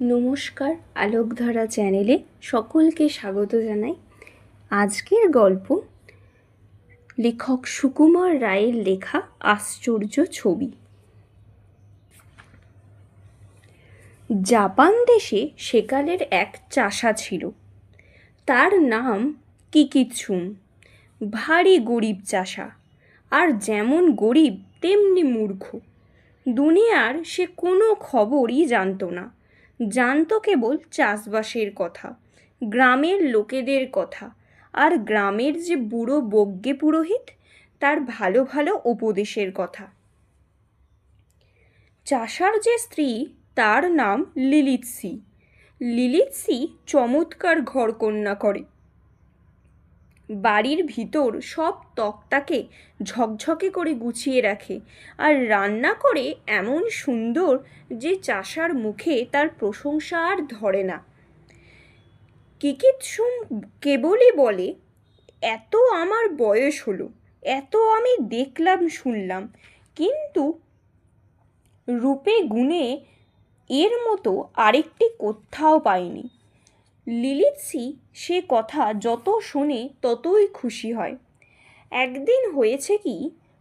নমস্কার, আলোকধারা চ্যানেলে সকলকে স্বাগত জানাই। আজকের গল্প লেখক সুকুমার রায়ের লেখা আশ্চর্য ছবি। জাপান দেশে সেকালের এক চাষা ছিল। তার নাম কিকিৎসুম। ভারী গরিব চাষা, আর যেমন গরিব তেমনি মূর্খ। দুনিয়ার সে কোনো খবরই জানতো না, জানতো কেবল চাষবাসের কথা, গ্রামের লোকেদের কথা, আর গ্রামের যে বুড়ো বজ্ঞে পুরোহিত তার ভালো ভালো উপদেশের কথা। চাষার যে স্ত্রী তার নাম লিলিৎসি। লিলিৎসি চমৎকার ঘরকন্না করে। বাড়ির ভিতর সব তক্তাকে ঝকঝকে করে গুছিয়ে রাখে, আর রান্না করে এমন সুন্দর যে চাষার মুখে তার প্রশংসা আর ধরে না। কিকিৎসুম কেবলই বলে, এত আমার বয়স হলো, এত আমি দেখলাম শুনলাম, কিন্তু রূপে গুণে এর মতো আরেকটি কোথাও পাইনি। লিলিৎসি সে কথা যত শোনে ততই খুশি হয়। একদিন হয়েছে কি,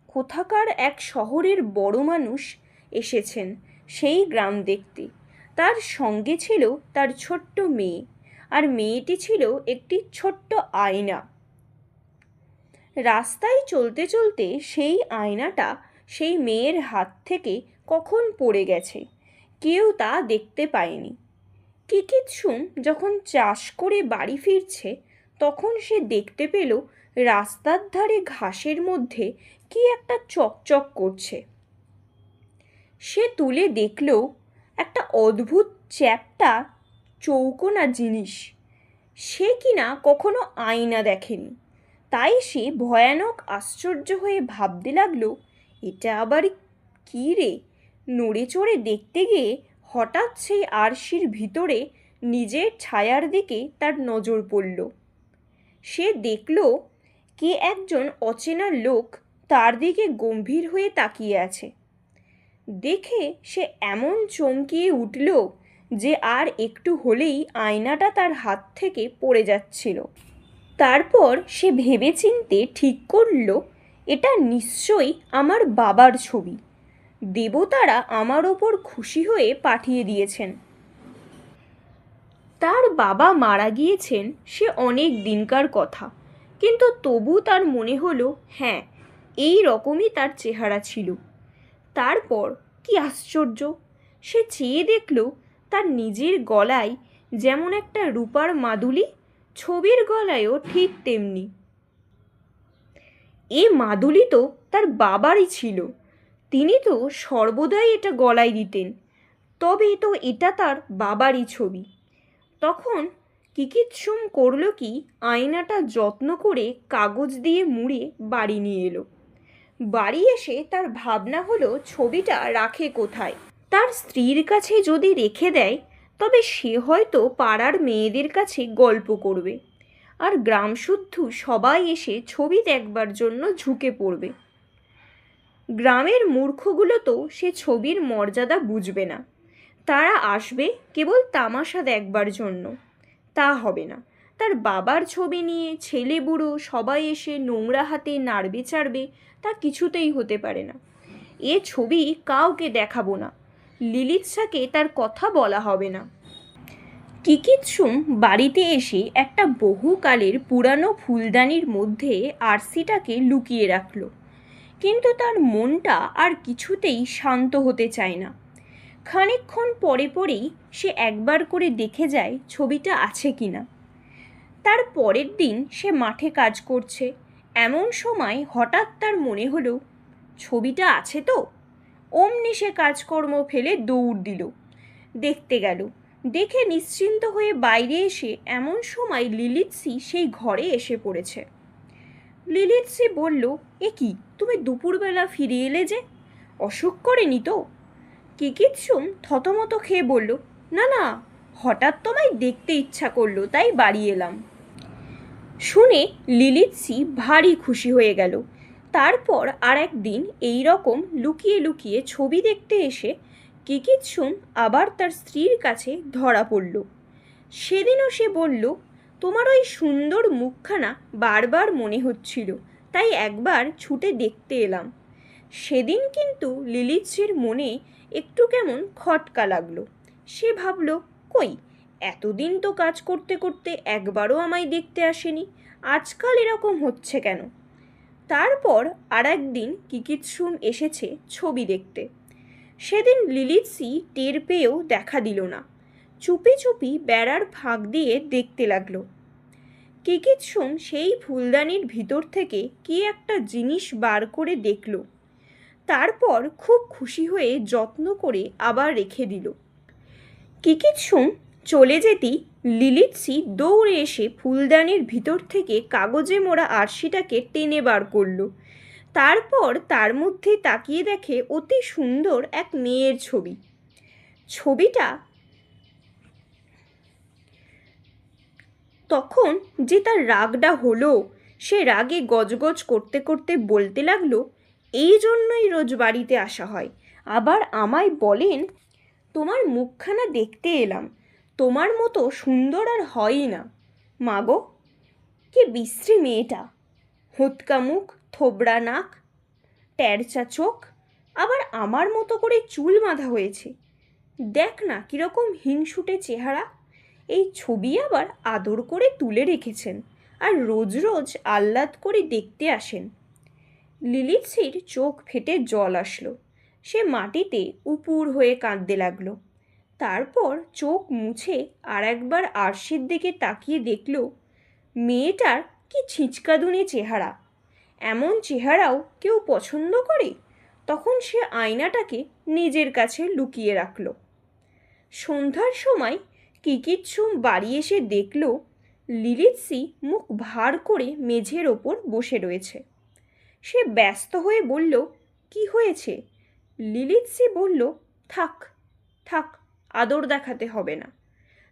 কোথাকার এক শহরের বড় মানুষ এসেছেন সেই গ্রাম দেখতে। তার সঙ্গে ছিল তার ছোট্ট মেয়ে, আর মেয়েটি ছিল একটি ছোট্ট আয়না। রাস্তায় চলতে চলতে সেই আয়নাটা সেই মেয়ের হাত থেকে কখন পড়ে গেছে, কেউ তা দেখতে পায়নি। কিকিৎসুম যখন চাষ করে বাড়ি ফিরছে, তখন সে দেখতে পেল রাস্তার ধারে ঘাসের মধ্যে কি একটা চকচক করছে। সে তুলে দেখল একটা অদ্ভুত চ্যাপ্টা চৌকোনা জিনিস, সে কিনা কখনো আয়না দেখেনি। তাই সে ভয়ানক আশ্চর্য হয়ে ভাবতে লাগলো, এটা আবার কী রে? নড়ে চড়ে দেখতে গিয়ে হঠাৎ সেই আরশির ভিতরে নিজের ছায়ার দিকে তার নজর পড়ল। সে দেখল কে একজন অচেনা লোক তার দিকে গম্ভীর হয়ে তাকিয়ে আছে। দেখে সে এমন চমকিয়ে উঠল যে আর একটু হলেই আয়নাটা তার হাত থেকে পড়ে যাচ্ছিল। তারপর সে ভেবেচিন্তে ঠিক করল, এটা নিশ্চয়ই আমার বাবার ছবি। দেবতারা আমার ওপর খুশি হয়ে পাঠিয়ে দিয়েছেন। তার বাবা মারা গিয়েছেন সে অনেক দিনকার কথা, কিন্তু তবু তার মনে হলো হ্যাঁ, এই রকমই তার চেহারা ছিল। তারপর কি আশ্চর্য, সে চেয়ে দেখল তার নিজের গলায় যেমন একটা রূপার মাদুলি, ছবির গলায়ও ঠিক তেমনি। এ মাদুলি তো তার বাবারই ছিল, তিনি তো সর্বদাই এটা গলায় দিতেন, তবে তো এটা তার বাবারই ছবি। তখন কিকিৎসুম করল কি, আয়নাটা যত্ন করে কাগজ দিয়ে মুড়ে বাড়ি নিয়ে এলো। বাড়ি এসে তার ভাবনা হলো ছবিটা রাখে কোথায়। তার স্ত্রীর কাছে যদি রেখে দেয়, তবে সে হয়তো পাড়ার মেয়েদের কাছে গল্প করবে, আর গ্রামশুদ্ধ সবাই এসে ছবি দেখবার জন্য ঝুঁকে পড়বে। গ্রামের মূর্খগুলো তো সে ছবির মর্যাদা বুঝবে না, তারা আসবে কেবল তামাশা দেখবার জন্য। তা হবে না, তার বাবার ছবি নিয়ে ছেলে বুড়ো সবাই এসে নোংরা হাতে নাড়বে চাড়বে, তা কিছুতেই হতে পারে না। এ ছবি কাউকে দেখাবো না, লিলিৎসাকে তার কথা বলা হবে না। কিকিৎসুম বাড়িতে এসে একটা বহুকালের পুরানো ফুলদানির মধ্যে আরশিটাকে লুকিয়ে রাখল, কিন্তু তার মনটা আর কিছুতেই শান্ত হতে চায় না। খানিকক্ষণ পরে পরেই সে একবার করে দেখে যায় ছবিটা আছে কিনা। তার পরের দিন সে মাঠে কাজ করছে, এমন সময় হঠাৎ তার মনে হলো ছবিটা আছে তো। অমনি সে কাজকর্ম ফেলে দৌড় দিল, দেখতে গেল। দেখে নিশ্চিন্ত হয়ে বাইরে এসে এমন সময় লিলিৎসি সেই ঘরে এসে পড়েছে। লিলিৎসি বলল, এ কি, তুমি দুপুরবেলা ফিরে এলে যে? অসুখ করেনি তো? কিকিৎসুম থতমত খেয়ে বলল, না না, হঠাৎ তোমায় দেখতে ইচ্ছা করলো তাই বাড়ি এলাম। শুনে লিলিৎসি ভারী খুশি হয়ে গেল। তারপর আর একদিন এই রকম লুকিয়ে লুকিয়ে ছবি দেখতে এসে কিকিৎসুম আবার তার স্ত্রীর কাছে ধরা পড়ল। সেদিনও সে বলল, তোমার ওই সুন্দর মুখখানা বারবার মনে হচ্ছিল, তাই একবার ছুটে দেখতে এলাম। সেদিন কিন্তু লিলিৎসির মনে একটু কেমন খটকা লাগলো। সে ভাবল, কই, এতদিন তো কাজ করতে করতে একবারও আমায় দেখতে আসেনি, আজকাল এরকম হচ্ছে কেন? তারপর আর একদিন কিকিৎসুম এসেছে ছবি দেখতে। সেদিন লিলিৎসি টের পেয়েও দেখা দিল না, চুপি চুপি বেড়ার ফাঁক দিয়ে দেখতে লাগলো। কিকিৎসুম সেই ফুলদানির ভিতর থেকে কি একটা জিনিস বার করে দেখল। তারপর খুব খুশি হয়ে যত্ন করে আবার রেখে দিল। কিকিৎসুম চলে যেতেই লিলিৎসি দৌড়ে এসে ফুলদানির ভিতর থেকে কাগজে মোড়া আরশিটাকে টেনে বার করল। তারপর তার মধ্যে তাকিয়ে দেখে অতি সুন্দর এক মেয়ের ছবি। ছবিটা তখন যে তার রাগটা হলো, সে রাগে গজগজ করতে করতে বলতে লাগলো, এই জন্যই রোজ বাড়িতে আসা হয়, আবার আমায় বলেন তোমার মুখখানা দেখতে এলাম, তোমার মতো সুন্দর আর হয়ই না। মাগো, কি বিশ্রী মেয়েটা, হোঁতকা মুখ, থোবড়া নাক, ট্যারচা চোখ, আবার আমার মতো করে চুল বাঁধা হয়েছে। দেখ না কীরকম হিংসুটে চেহারা। এই ছবি আবার আদর করে তুলে রেখেছেন আর রোজ রোজ আহ্লাদ করে দেখতে আসেন। লিলিৎসির চোখ ফেটে জল আসলো। সে মাটিতে উপুর হয়ে কাঁদতে লাগলো। তারপর চোখ মুছে আর একবার আরশির দিকে তাকিয়ে দেখল, মেয়েটার কি ছিঁচকাদুনে চেহারা। এমন চেহারাও কেউ পছন্দ করে? তখন সে আয়নাটাকে নিজের কাছে লুকিয়ে রাখল। সন্ধ্যার সময় কিকিৎসুম বাড়ি এসে দেখল লিলিৎসি মুখ ভার করে মেঝের ওপর বসে রয়েছে। সে ব্যস্ত হয়ে বলল, কি হয়েছে? লিলিৎসি বলল, থাক থাক, আদর দেখাতে হবে না,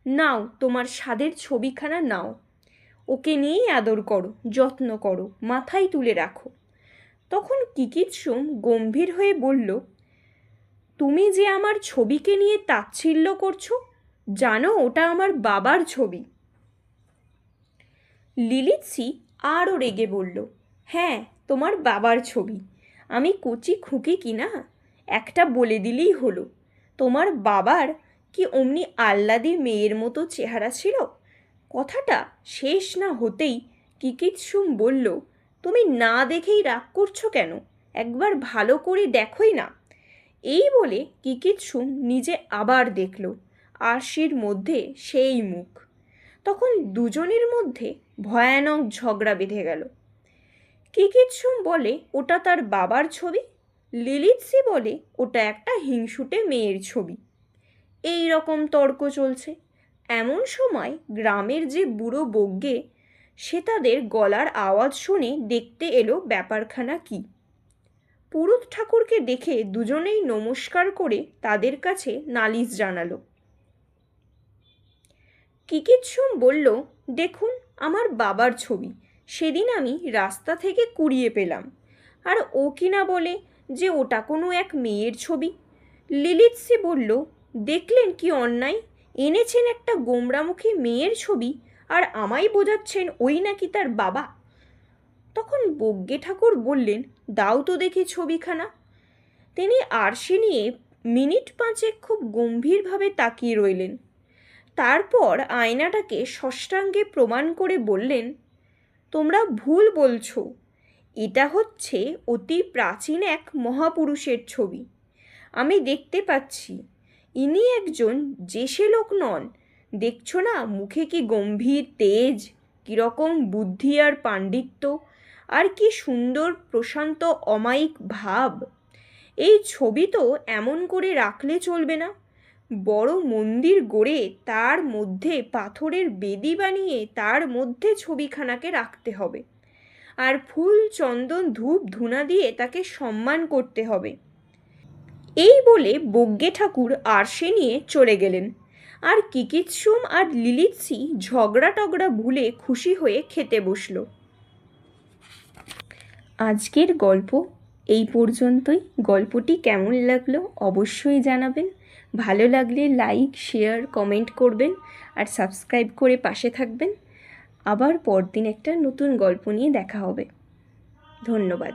নাও তোমার স্বাদের ছবিখানা নাও, ওকে নিয়েই আদর করো, যত্ন করো, মাথায় তুলে রাখো। তখন কিকিৎসুম গম্ভীর হয়ে বলল, তুমি যে আমার ছবিকে নিয়ে তাচ্ছিল্য করছো, জানো ওটা আমার বাবার ছবি। লিলিৎসি আরও রেগে বলল, হ্যাঁ, তোমার বাবার ছবি। আমি কচি খুকি কি না, একটা বলে দিলেই হলো। তোমার বাবার কি অমনি আহ্লাদী মেয়ের মতো চেহারা ছিল? কথাটা শেষ না হতেই কিকিৎসুম বলল, তুমি না দেখেই রাগ করছো কেন? একবার ভালো করে দেখোই না। এই বলে কিকিৎসুম নিজে আবার দেখল আরশির মধ্যে সেই মুখ। তখন দুজনের মধ্যে ভয়ানক ঝগড়া বেঁধে গেল। কিকিৎসুম বলে ওটা তার বাবার ছবি, লিলিৎসি বলে ওটা একটা হিংসুটে মেয়ের ছবি। এই রকম তর্ক চলছে। এমন সময় গ্রামের যে বুড়ো বজ্ঞে, সে তাদের গলার আওয়াজ শুনে দেখতে এলো ব্যাপারখানা কি। পুরুত ঠাকুরকে দেখে দুজনেই নমস্কার করে তাদের কাছে নালিশ জানালো। কিকিৎসুম বলল, দেখুন, আমার বাবার ছবি সেদিন আমি রাস্তা থেকে কুড়িয়ে পেলাম, আর ও কিনা বলে যে ওটা কোনো এক মেয়ের ছবি। লিলিৎসি বলল, দেখলেন কি অন্যায়, এনেছেন একটা গোমরামুখী মেয়ের ছবি আর আমায় বোঝাচ্ছেন ওই নাকি তার বাবা। তখন বজ্ঞে ঠাকুর বললেন, দাও তো দেখি ছবিখানা। তিনি আরশি নিয়ে মিনিট পাঁচেক খুব গম্ভীরভাবে তাকিয়ে রইলেন। তারপর আয়নাটাকে ষষ্ঠাঙ্গে প্রমাণ করে বললেন, তোমরা ভুল বলছো, এটা হচ্ছে অতি প্রাচীন এক মহাপুরুষের ছবি। আমি দেখতে পাচ্ছি ইনি একজন জেসে লোক নন। দেখছো না মুখে কি গম্ভীর তেজ, কীরকম বুদ্ধি আর পাণ্ডিত্য, আর কি সুন্দর প্রশান্ত অমায়িক ভাব। এই ছবি তো এমন করে রাখলে চলবে না, বড় মন্দির গড়ে তার মধ্যে পাথরের বেদি বানিয়ে তার মধ্যে ছবিখানাকে রাখতে হবে, আর ফুল চন্দন ধূপ ধুনা দিয়ে তাকে সম্মান করতে হবে। এই বলে বজ্ঞে ঠাকুর আরশি নিয়ে চলে গেলেন, আর কিকিৎসুম আর লিলিৎসি ঝগড়া টগড়া ভুলে খুশি হয়ে খেতে বসল। আজকের গল্প এই পর্যন্তই। গল্পটি কেমন লাগলো অবশ্যই জানাবেন। ভালো লাগলে লাইক, শেয়ার, কমেন্ট করবেন আর সাবস্ক্রাইব করে পাশে থাকবেন। আবার পরদিন একটা নতুন গল্প নিয়ে দেখা হবে। ধন্যবাদ।